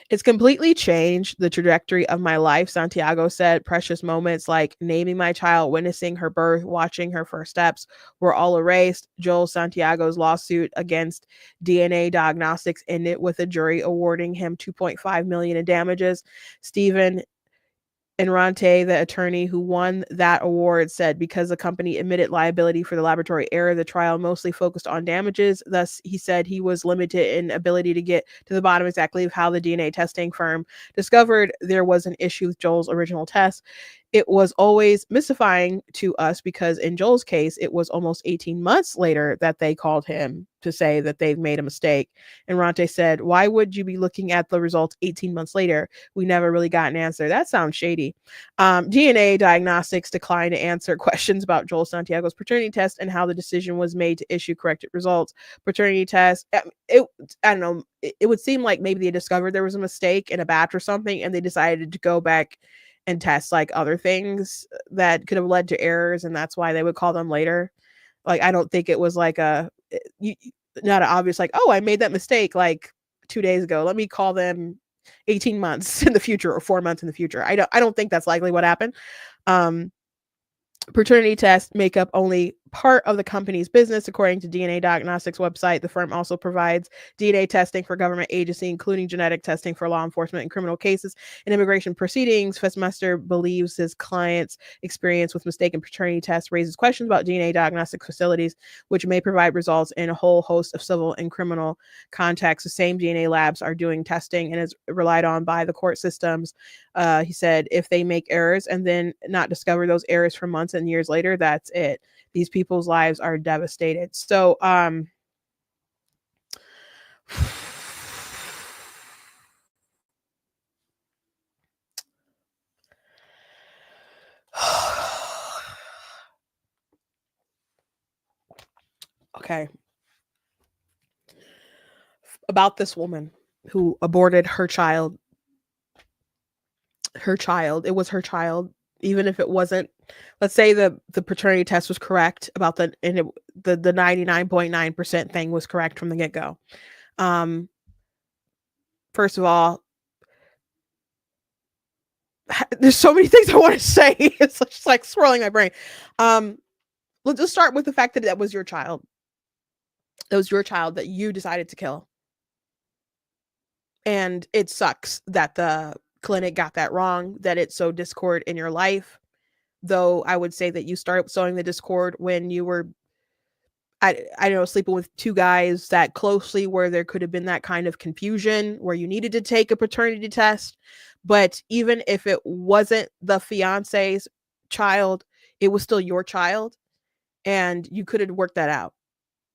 It's completely changed the trajectory of my life, Santiago said. Precious moments like naming my child, witnessing her birth, watching her first steps were all erased. Joel Santiago's lawsuit against DNA Diagnostics ended with a jury awarding him $2.5 million in damages. Stephen Enrante, the attorney who won that award, said because the company admitted liability for the laboratory error, the trial mostly focused on damages. Thus, he said he was limited in ability to get to the bottom exactly of how the DNA testing firm discovered there was an issue with Joel's original test. It was always mystifying to us because in Joel's case, it was almost 18 months later that they called him to say that they've made a mistake. And Rante said, why would you be looking at the results 18 months later? We never really got an answer. That sounds shady. DNA Diagnostics declined to answer questions about Joel Santiago's paternity test and how the decision was made to issue corrected results. Paternity test, I don't know, it would seem like maybe they discovered there was a mistake in a batch or something, and they decided to go back and test like other things that could have led to errors, and that's why they would call them later. Like, I don't think it was like not an obvious like, oh, I made that mistake like 2 days ago, let me call them 18 months in the future or 4 months in the future. I don't think that's likely what happened. Paternity tests make up only part of the company's business, according to DNA Diagnostics website. The firm also provides DNA testing for government agency, including genetic testing for law enforcement in criminal cases and immigration proceedings. Fessmester believes his client's experience with mistaken paternity tests raises questions about DNA diagnostic facilities, which may provide results in a whole host of civil and criminal contexts. The same DNA labs are doing testing and is relied on by the court systems. He said if they make errors and then not discover those errors for months and years later, that's it. These people's lives are devastated. So, okay. About this woman who aborted her child. It was her child. Even if it wasn't, let's say the paternity test was correct about the 99.9% thing was correct from the get-go. First of all, there's so many things I want to say. It's just like swirling my brain. Let's just start with the fact that was your child. It was your child that you decided to kill. And it sucks that the clinic got that wrong, that it sowed discord in your life. Though I would say that you started sowing the discord when you were, I don't know, sleeping with two guys that closely, where there could have been that kind of confusion where you needed to take a paternity test. But even if it wasn't the fiance's child, it was still your child, and you could have worked that out.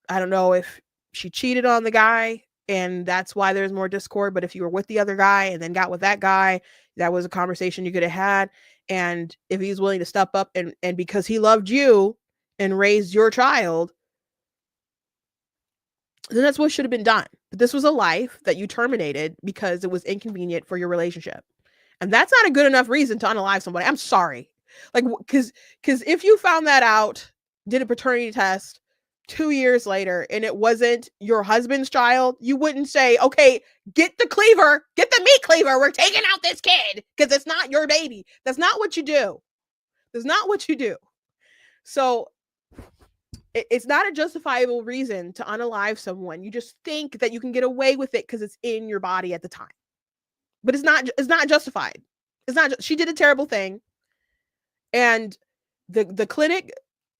I don't know if she cheated on the guy and that's why there's more discord, but if you were with the other guy and then got with that guy, that was a conversation you could have had. And if he's willing to step up and because he loved you and raised your child, then that's what should have been done. But this was a life that you terminated because it was inconvenient for your relationship. And that's not a good enough reason to unalive somebody. I'm sorry. Like, because if you found that out, did a paternity test 2 years later and it wasn't your husband's child, you wouldn't say, okay, get the meat cleaver. We're taking out this kid because it's not your baby. That's not what you do. That's not what you do. So it's not a justifiable reason to unalive someone. You just think that you can get away with it because it's in your body at the time. But it's not justified. It's not. She did a terrible thing. And the clinic,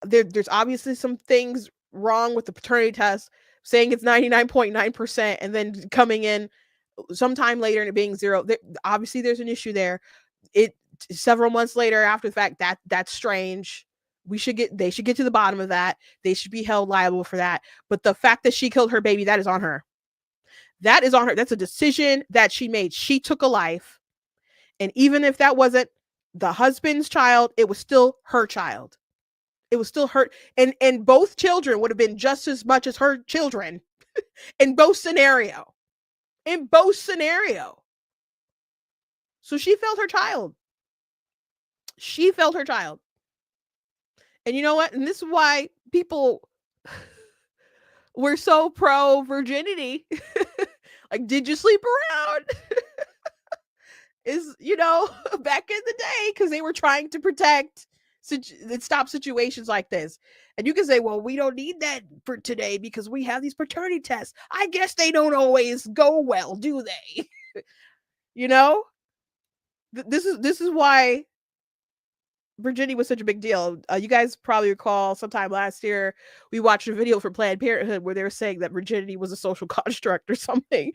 there's obviously some things wrong with the paternity test, saying it's 99.9% and then coming in sometime later and it being zero. Obviously there's an issue there. Several months later after the fact, that's strange. They should get to the bottom of that. They should be held liable for that. But the fact that she killed her baby, that is on her. That is on her. That's a decision that she made. She took a life. And even if that wasn't the husband's child, it was still her child. It was still her, and both children would have been just as much as her children in both scenario. In both scenario. So she felt her child. She felt her child. And you know what? And this is why people were so pro virginity. Like, did you sleep around? Is, you know, back in the day, because they were trying to protect and stop situations like this. And you can say, well, we don't need that for today because we have these paternity tests. I guess they don't always go well, do they? You know, this is why virginity was such a big deal. You guys probably recall sometime last year we watched a video for Planned Parenthood where they were saying that virginity was a social construct or something,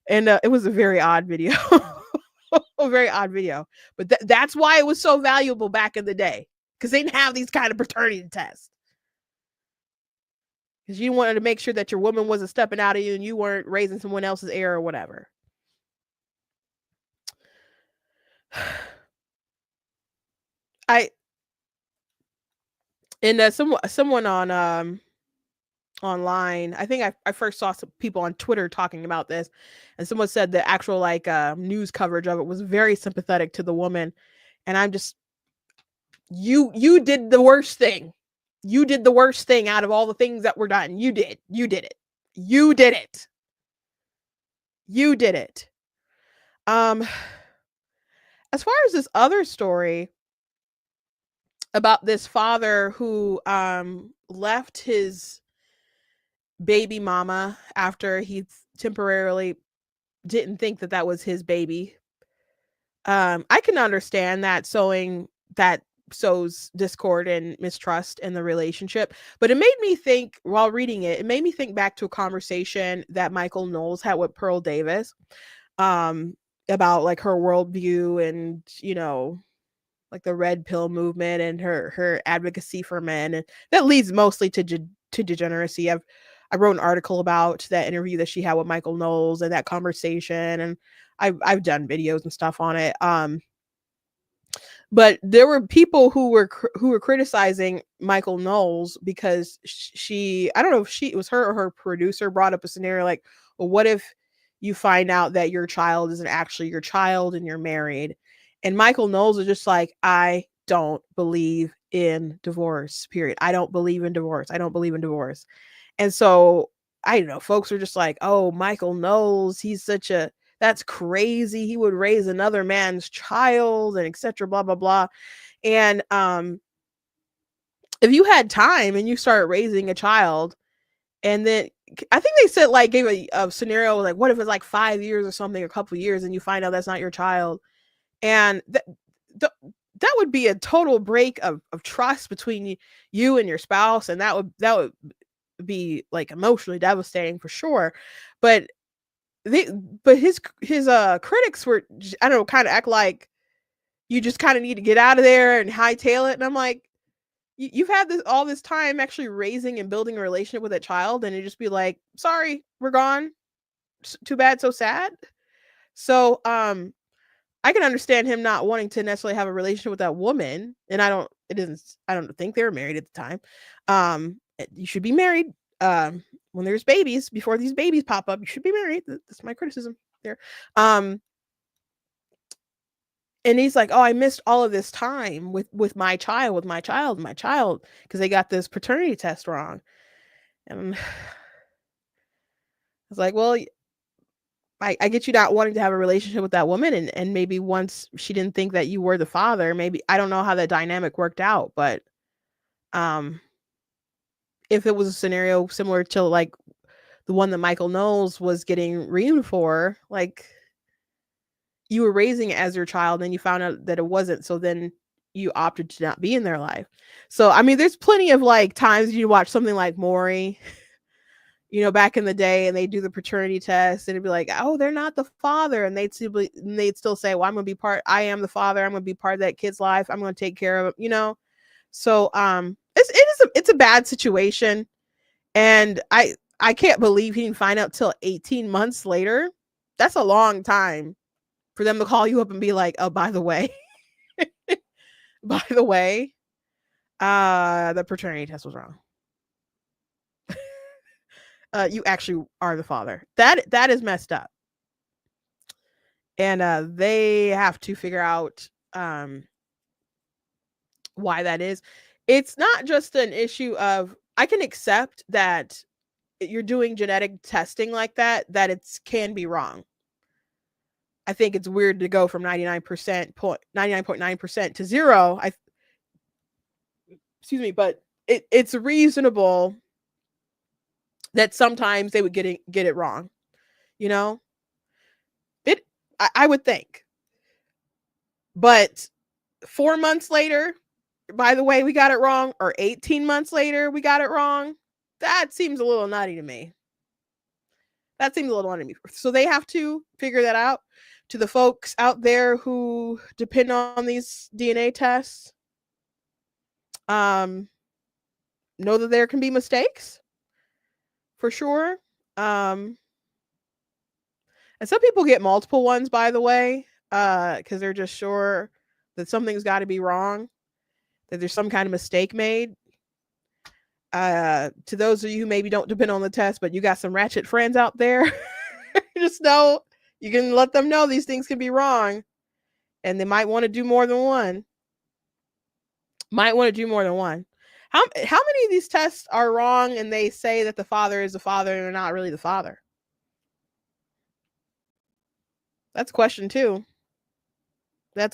and it was a very odd video. A very odd video, but that's why it was so valuable back in the day, because they didn't have these kind of paternity tests. Because you wanted to make sure that your woman wasn't stepping out of you and you weren't raising someone else's heir or whatever. Someone on online, I think I first saw some people on Twitter talking about this, and someone said the actual news coverage of it was very sympathetic to the woman. And I'm just, you did the worst thing. You did the worst thing out of all the things that were done. You did it. You did it. As far as this other story about this father who left his baby mama after he temporarily didn't think that was his baby. I can understand that sows discord and mistrust in the relationship, but it made me think, while reading it, it made me think back to a conversation that Michael Knowles had with Pearl Davis, about like her worldview and, you know, like the red pill movement and her advocacy for men, and that leads mostly to degeneracy. I wrote an article about that interview that she had with Michael Knowles and that conversation, and I've done videos and stuff on it. But there were people who were criticizing Michael Knowles because I don't know if it was her or her producer brought up a scenario like, well, what if you find out that your child isn't actually your child and you're married? And Michael Knowles is just like, I don't believe in divorce, period. I don't believe in divorce. And so, I don't know, folks are just like, oh, Michael Knowles, that's crazy. He would raise another man's child and etc. blah, blah, blah. And if you had time and you start raising a child, and then I think they said gave a scenario like, what if it's 5 years or something, a couple of years, and you find out that's not your child? And that would be a total break of trust between you and your spouse, and that would be emotionally devastating for sure. But his critics were, I don't know, kind of act like you just kind of need to get out of there and hightail it. And I'm like, you've had all this time actually raising and building a relationship with a child, and it just be like, sorry, we're gone. Too bad, so sad. So I can understand him not wanting to necessarily have a relationship with that woman, and I don't think they were married at the time. You should be married when there's babies. Before these babies pop up, you should be married. That's my criticism there. And he's like, oh, I missed all of this time with my child, because they got this paternity test wrong. And I was like, well, I get you not wanting to have a relationship with that woman, and maybe once she didn't think that you were the father, maybe, I don't know how that dynamic worked out, but if it was a scenario similar to the one that Michael Knowles was getting reamed for, you were raising it as your child and you found out that it wasn't, so then you opted to not be in their life. So I mean, there's plenty of times you watch something like Maury, you know, back in the day, and they do the paternity test, and it'd be like, oh, they're not the father, and they'd still say, well, I am the father, I'm gonna be part of that kid's life, I'm gonna take care of it, you know. So it's a bad situation, and I can't believe he didn't find out till 18 months later. That's a long time for them to call you up and be like, oh, by the way, by the way, the paternity test was wrong. You actually are the father. That is messed up. And they have to figure out why that is. It's not just an issue of, I can accept that you're doing genetic testing like that it can be wrong. I think it's weird to go from 99.9% to 0. Excuse me, but it's reasonable that sometimes they would get it wrong. You know? I would think. But 4 months later, by the way, we got it wrong, or 18 months later, we got it wrong. That seems a little nutty to me. So they have to figure that out. To the folks out there who depend on these DNA tests, know that there can be mistakes, for sure. And some people get multiple ones, by the way, because they're just sure that something's got to be wrong, that there's some kind of mistake made. To those of you who maybe don't depend on the test, but you got some ratchet friends out there, just know you can let them know these things can be wrong, and they might want to do more than one. How many of these tests are wrong and they say that the father is the father and they're not really the father? That's question two. But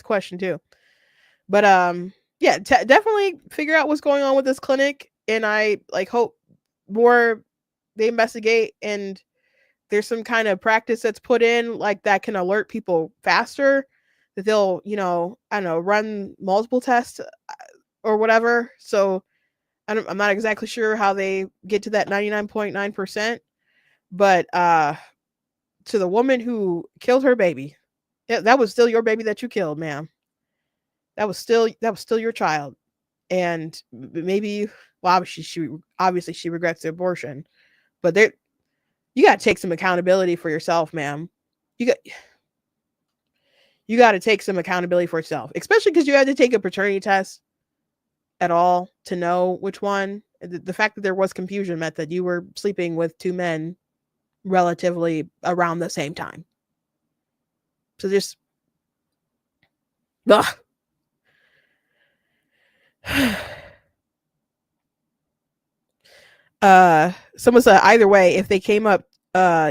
yeah, definitely figure out what's going on with this clinic, and I hope more they investigate and there's some kind of practice that's put in that can alert people faster, that they'll, I don't know, run multiple tests or whatever. So I'm not exactly sure how they get to that 99.9%, but to the woman who killed her baby, yeah, that was still your baby that you killed, ma'am. That was still your child. And maybe, well, obviously she regrets the abortion, but you got to take some accountability for yourself, ma'am. You got to take some accountability for yourself, especially because you had to take a paternity test at all to know which one. The fact that there was confusion meant that you were sleeping with two men relatively around the same time. So just, ugh. Someone said either way, if they came up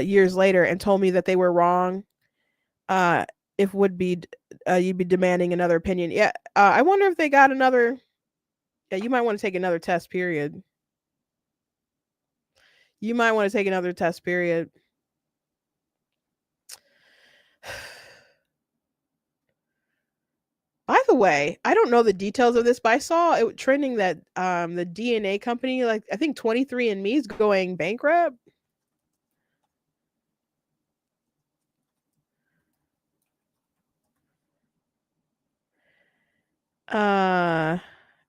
years later and told me that they were wrong, if would be you'd be demanding another opinion. Yeah, I wonder if they got another. Yeah, you might want to take another test period. By the way, I don't know the details of this, but I saw it trending that the DNA company, I think 23andMe is going bankrupt.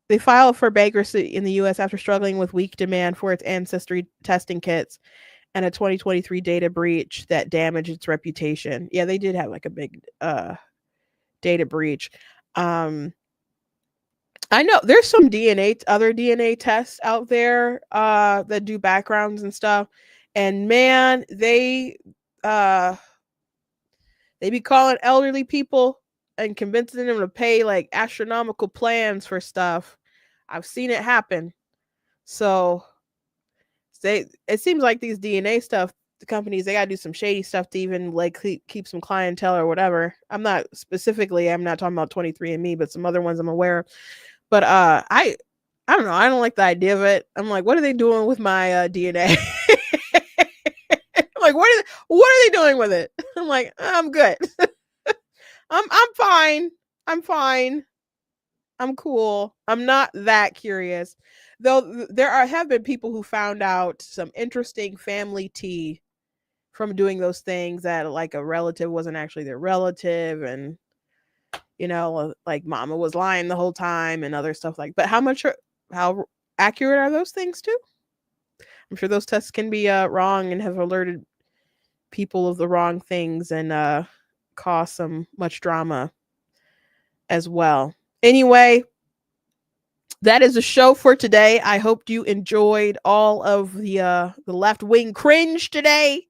They filed for bankruptcy in the US after struggling with weak demand for its ancestry testing kits and a 2023 data breach that damaged its reputation. Yeah, they did have a big data breach. I know there's some other DNA tests out there that do backgrounds and stuff. And man, they be calling elderly people and convincing them to pay astronomical plans for stuff. I've seen it happen. So it seems like these DNA stuff, the companies, they gotta do some shady stuff to even keep some clientele or whatever. I'm not talking about 23andMe, but some other ones I'm aware of. But I don't know. I don't like the idea of it. I'm like, what are they doing with my DNA? I'm like, what are they doing with it? I'm like, I'm good. I'm fine. I'm cool. I'm not that curious. Though there have been people who found out some interesting family tea from doing those things, that a relative wasn't actually their relative, and mama was lying the whole time and other stuff but how accurate are those things too? I'm sure those tests can be wrong and have alerted people of the wrong things and cause some much drama as well. Anyway, that is a show for today. I hope you enjoyed all of the left wing cringe today.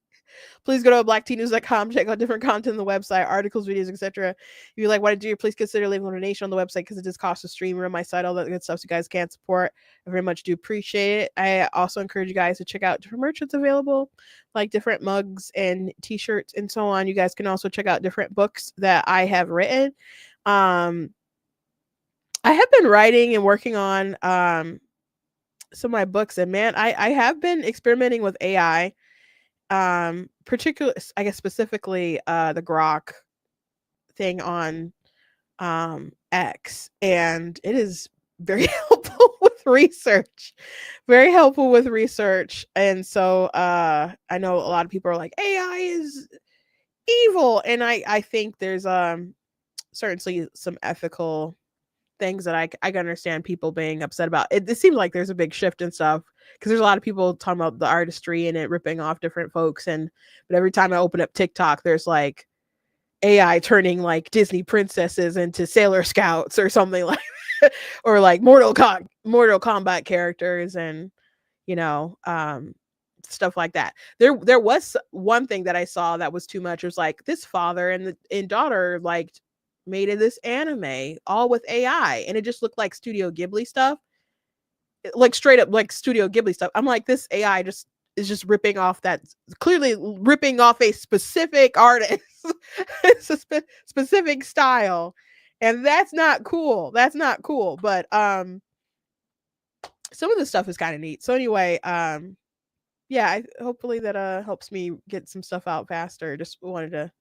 Please go to blacktnews.com, check out different content on the website, articles, videos, etc. If you like what I do, please consider leaving a donation on the website because it just costs to stream, run my site, all that good stuff. So you guys can support. I very much do appreciate it. I also encourage you guys to check out different merch that's available, like different mugs and t-shirts and so on. You guys can also check out different books that I have written. I have been writing and working on some of my books, and man, I have been experimenting with AI. Particularly, I guess specifically the Grok thing on X, and it is very helpful with research. Very helpful with research. And so I know a lot of people are like, AI is evil, and I think there's certainly some ethical things that I can understand people being upset about. It seems like there's a big shift and stuff because there's a lot of people talking about the artistry and it ripping off different folks. But every time I open up TikTok, there's like AI turning like Disney princesses into Sailor Scouts or something like, or like Mortal Kombat characters, and stuff like that. There was one thing that I saw that was too much. It was like this father and daughter like made this anime all with AI, and it just looked like Studio Ghibli stuff, like straight up like Studio Ghibli stuff. I'm like, this AI is just ripping off clearly ripping off a specific artist, it's a specific style, and that's not cool. But some of the stuff is kind of neat. So anyway, yeah, hopefully that helps me get some stuff out faster. Just wanted to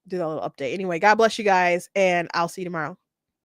do that little update. Anyway, God bless you guys, and I'll see you tomorrow.